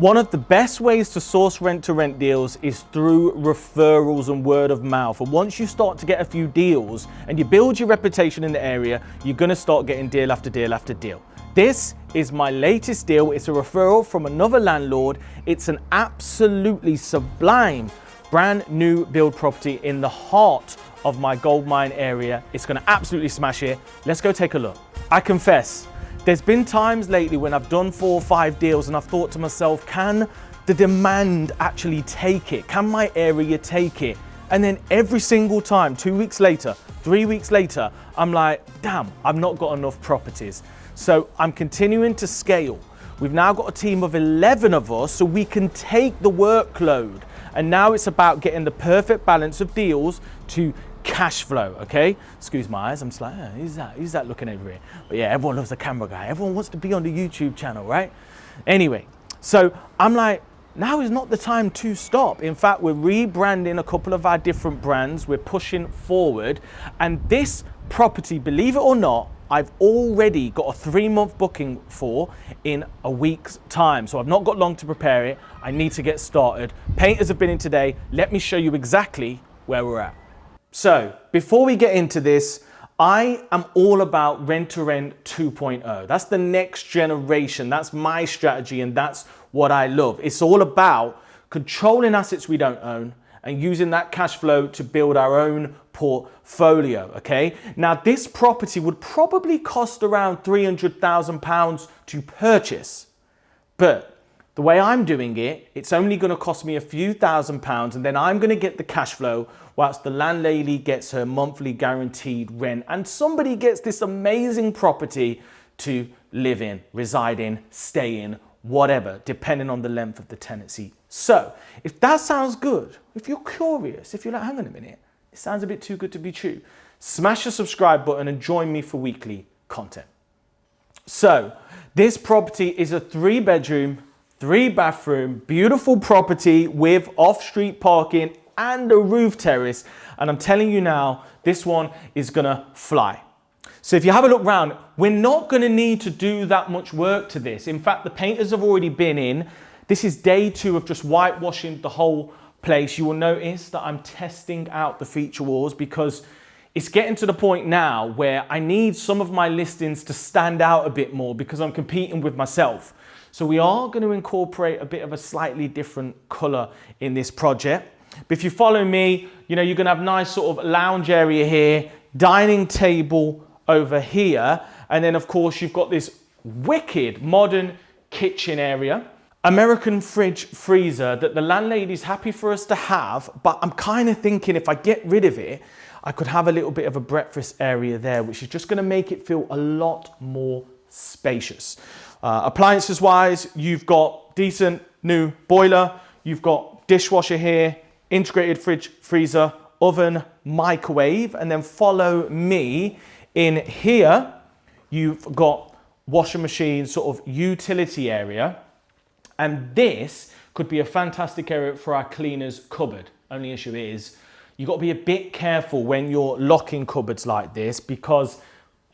One of the best ways to source rent-to-rent deals is through referrals and word of mouth. And once you start to get a few deals and you build your reputation in the area, you're gonna start getting deal after deal after deal. This is my latest deal. It's a referral from another landlord. It's an absolutely sublime brand new build property in the heart of my goldmine area. It's gonna absolutely smash it. Let's go take a look. I confess, there's been times lately when I've done 4 or 5 deals and I've thought to myself, can the demand actually take it? Can my area take it? And then every single time, 2 weeks later, 3 weeks later, I'm like, damn, I've not got enough properties. So I'm continuing to scale. We've now got a team of 11 of us so we can take the workload. And now it's about getting the perfect balance of deals to cash flow, okay? Excuse my eyes, I'm just like, oh, who's that looking over here? But yeah, everyone loves the camera guy. Everyone wants to be on the YouTube channel, right? Anyway, so I'm like, now is not the time to stop. In fact, we're rebranding a couple of our different brands. We're pushing forward. And this property, believe it or not, I've already got a 3-month booking for in a week's time. So I've not got long to prepare it. I need to get started. Painters have been in today. Let me show you exactly where we're at. So before we get into this, I am all about rent-to-rent 2.0. That's the next generation. That's my strategy and that's what I love. It's all about controlling assets we don't own and using that cash flow to build our own portfolio, okay? Now this property would probably cost around £300,000 to purchase, but the way I'm doing it, it's only gonna cost me a few £1,000s and then I'm gonna get the cash flow whilst the landlady gets her monthly guaranteed rent and somebody gets this amazing property to live in, reside in, stay in, whatever, depending on the length of the tenancy. So if that sounds good, if you're curious, if you're like, hang on a minute, it sounds a bit too good to be true, smash the subscribe button and join me for weekly content. So this property is a 3-bedroom, 3-bathroom, beautiful property with off-street parking and a roof terrace. And I'm telling you now, this one is gonna fly. So if you have a look around, we're not gonna need to do that much work to this. In fact, the painters have already been in. This is day 2 of just whitewashing the whole place. You will notice that I'm testing out the feature walls because it's getting to the point now where I need some of my listings to stand out a bit more because I'm competing with myself. So we are going to incorporate a bit of a slightly different color in this project. But if you follow me, you know, you're going to have a nice sort of lounge area here, dining table over here. And then of course you've got this wicked modern kitchen area, American fridge freezer that the landlady's happy for us to have. But I'm kind of thinking if I get rid of it, I could have a little bit of a breakfast area there, which is just going to make it feel a lot more spacious. Appliances wise, you've got decent new boiler, you've got dishwasher here, integrated fridge, freezer, oven, microwave, and then follow me in here. You've got washing machine, sort of utility area. And this could be a fantastic area for our cleaner's cupboard. Only issue is you've got to be a bit careful when you're locking cupboards like this because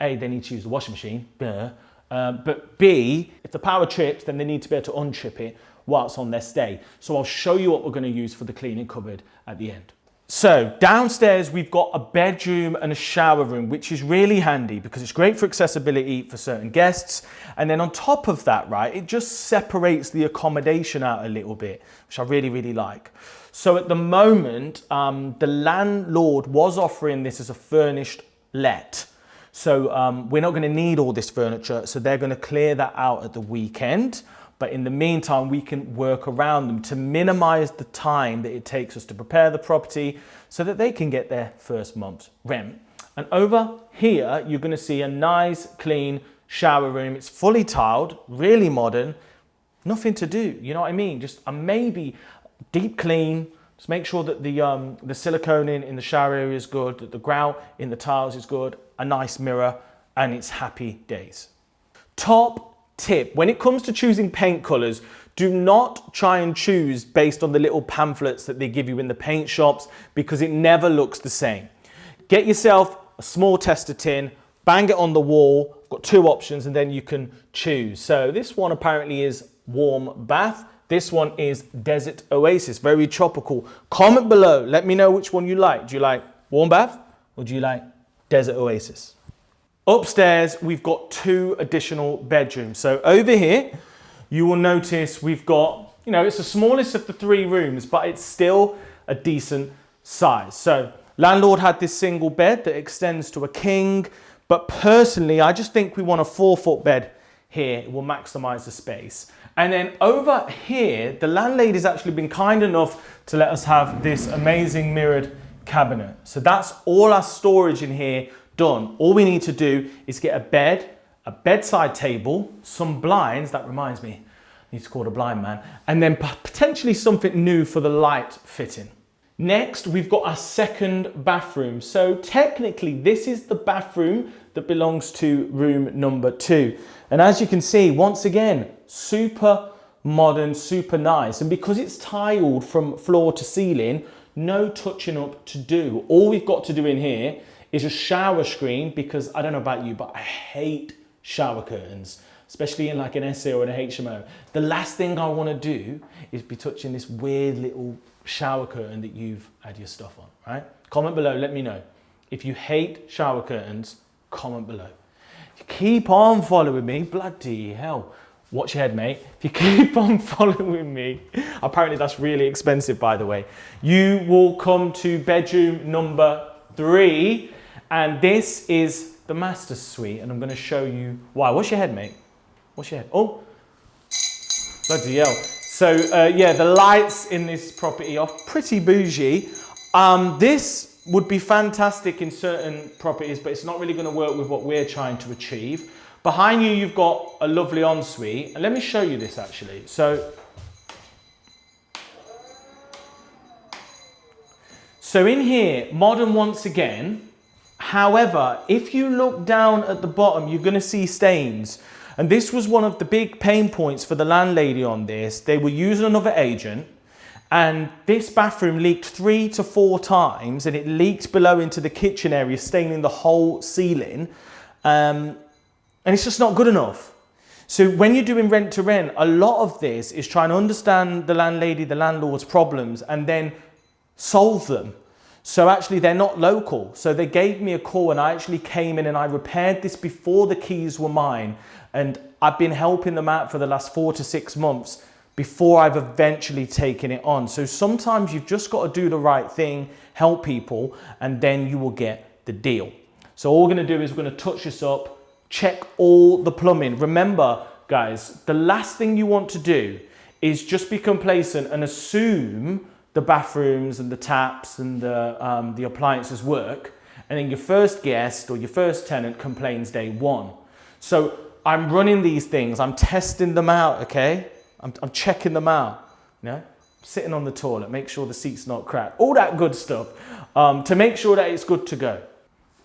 A, they need to use the washing machine, but B, if the power trips, then they need to be able to untrip it whilst on their stay. So I'll show you what we're going to use for the cleaning cupboard at the end. So downstairs, we've got a bedroom and a shower room, which is really handy because it's great for accessibility for certain guests. And then on top of that, right, it just separates the accommodation out a little bit, which I really, really like. So at the moment, the landlord was offering this as a furnished let. So we're not going to need all this furniture. So they're going to clear that out at the weekend. But in the meantime, we can work around them to minimize the time that it takes us to prepare the property so that they can get their first month's rent. And over here, you're going to see a nice, clean shower room. It's fully tiled, really modern, nothing to do. You know what I mean? Just a maybe deep clean. Just make sure that the silicone in the shower area is good, that the grout in the tiles is good, a nice mirror, and it's happy days. Top tip, when it comes to choosing paint colors, do not try and choose based on the little pamphlets that they give you in the paint shops because it never looks the same. Get yourself a small tester tin, bang it on the wall. I've got 2 options and then you can choose. So this one apparently is warm bath. This one is Desert Oasis, very tropical. Comment below, let me know which one you like. Do you like warm bath or do you like Desert Oasis? Upstairs, we've got 2 additional bedrooms. So over here, you will notice we've got, you know, it's the smallest of the 3 rooms, but it's still a decent size. So landlord had this single bed that extends to a king, but personally, I just think we want a 4-foot bed here. It will maximize the space. And then over here, the landlady's actually been kind enough to let us have this amazing mirrored cabinet. So that's all our storage in here done. All we need to do is get a bed, a bedside table, some blinds. That reminds me, I need to call the blind man. And then potentially something new for the light fitting. Next, we've got our second bathroom. So technically, this is the bathroom that belongs to room number 2. And as you can see, once again, super modern, super nice. And because it's tiled from floor to ceiling, no touching up to do. All we've got to do in here is a shower screen, because I don't know about you, but I hate shower curtains, especially in like an SA or an HMO. The last thing I want to do is be touching this weird little shower curtain that you've had your stuff on, right? Comment below, let me know. If you hate shower curtains, comment below. If you keep on following me, bloody hell, watch your head, mate. If you keep on following me, apparently that's really expensive, by the way, you will come to bedroom number 3, and this is the master suite, and I'm going to show you why. What's your head, mate? What's your head? Oh, bloody hell. So yeah, the lights in this property are pretty bougie. This would be fantastic in certain properties, but it's not really going to work with what we're trying to achieve. Behind you, you've got a lovely ensuite, and let me show you this actually. So in here, modern once again. However, if you look down at the bottom, you're going to see stains. And this was one of the big pain points for the landlady on this. They were using another agent, and this bathroom leaked 3 to 4 times, and it leaked below into the kitchen area, staining the whole ceiling. And it's just not good enough. So when you're doing rent to rent, a lot of this is trying to understand the landlady, the landlord's problems, and then solve them. So actually they're not local. So they gave me a call, and I actually came in and I repaired this before the keys were mine. And I've been helping them out for the last 4 to 6 months before I've eventually taken it on. So sometimes you've just got to do the right thing, help people, and then you will get the deal. So all we're going to do is we're going to touch this up, check all the plumbing. Remember, guys, the last thing you want to do is just be complacent and assume the bathrooms and the taps and the appliances work, and then your first guest or your first tenant complains day 1. So I'm running these things, I'm testing them out, okay? I'm checking them out, you know? Sitting on the toilet, make sure the seat's not cracked, all that good stuff, to make sure that it's good to go.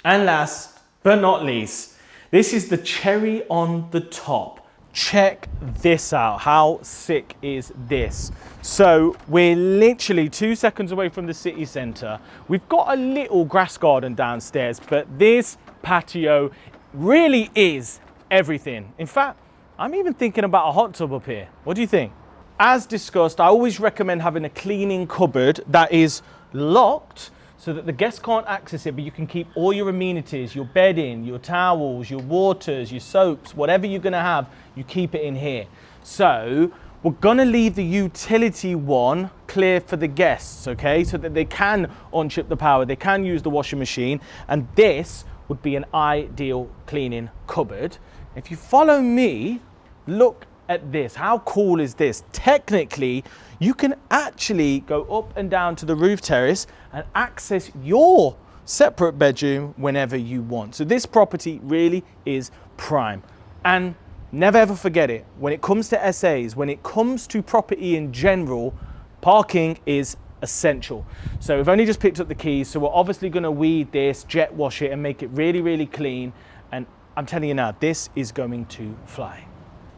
And last but not least, this is the cherry on the top. Check this out. How sick is this? So we're literally 2 seconds away from the city centre. We've got a little grass garden downstairs, but this patio really is everything. In fact, I'm even thinking about a hot tub up here. What do you think? As discussed, I always recommend having a cleaning cupboard that is locked so that the guests can't access it, but you can keep all your amenities, your bedding, your towels, your waters, your soaps, whatever you're gonna have, you keep it in here. So we're gonna leave the utility one clear for the guests, okay? So that they can unchip the power, they can use the washing machine, and this would be an ideal cleaning cupboard. If you follow me, look at this. How cool is this? Technically, you can actually go up and down to the roof terrace and access your separate bedroom whenever you want. So this property really is prime. And never ever forget it, when it comes to SAs, when it comes to property in general, parking is essential. So we've only just picked up the keys, so we're obviously going to weed this, jet wash it, and make it really, really clean. And I'm telling you now, this is going to fly.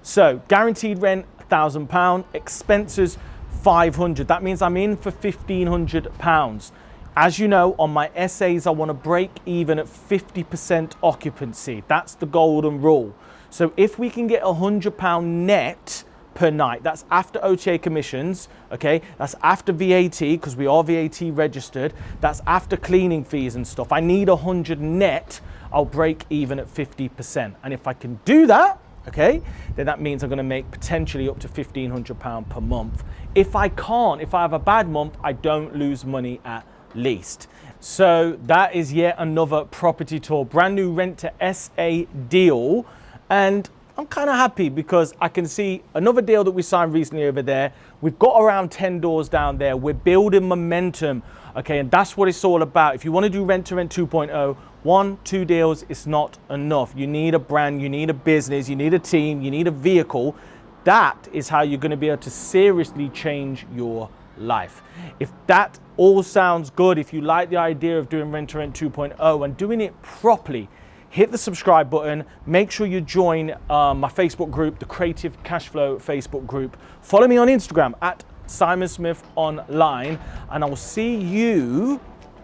So guaranteed rent, £1,000, expenses 500. That means I'm in for £1,500. As you know, on my SAs, I want to break even at 50% occupancy. That's the golden rule. So if we can get £100 net per night. That's after OTA commissions, okay? That's after VAT, because we are VAT registered. That's after cleaning fees and stuff. I need 100 net. I'll break even at 50%. And if I can do that, okay, then that means I'm gonna make potentially up to £1,500 per month. If I can't, if I have a bad month, I don't lose money at least. So that is yet another property tour, brand new rent to SA deal. And I'm kind of happy because I can see another deal that we signed recently over there. We've got around 10 doors down there. We're building momentum, okay? And that's what it's all about. If you want to do rent to rent 2.0, 1-2 deals is not enough. You need a brand, you need a business, you need a team, you need a vehicle. That is how you're going to be able to seriously change your life. If that all sounds good, if you like the idea of doing rent to rent 2.0 and doing it properly, hit the subscribe button. Make sure you join my Facebook group, the Creative Cashflow Facebook group. Follow me on Instagram at Simon Smith Online, and I will see you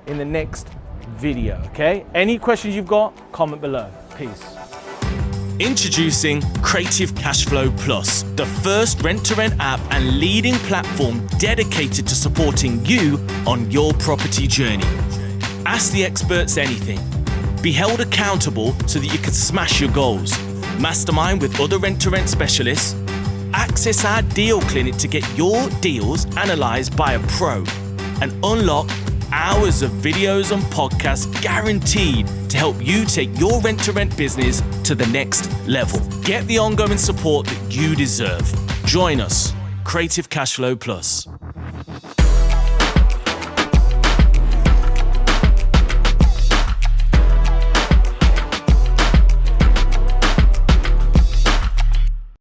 in the next video, okay? Any questions you've got, comment below. Peace. Introducing Creative Cashflow Plus, the first rent-to-rent app and leading platform dedicated to supporting you on your property journey. Ask the experts anything. Be held accountable so that you can smash your goals. Mastermind with other rent-to-rent specialists. Access our deal clinic to get your deals analysed by a pro. And unlock hours of videos and podcasts guaranteed to help you take your rent-to-rent business to the next level. Get the ongoing support that you deserve. Join us, Creative Cashflow Plus.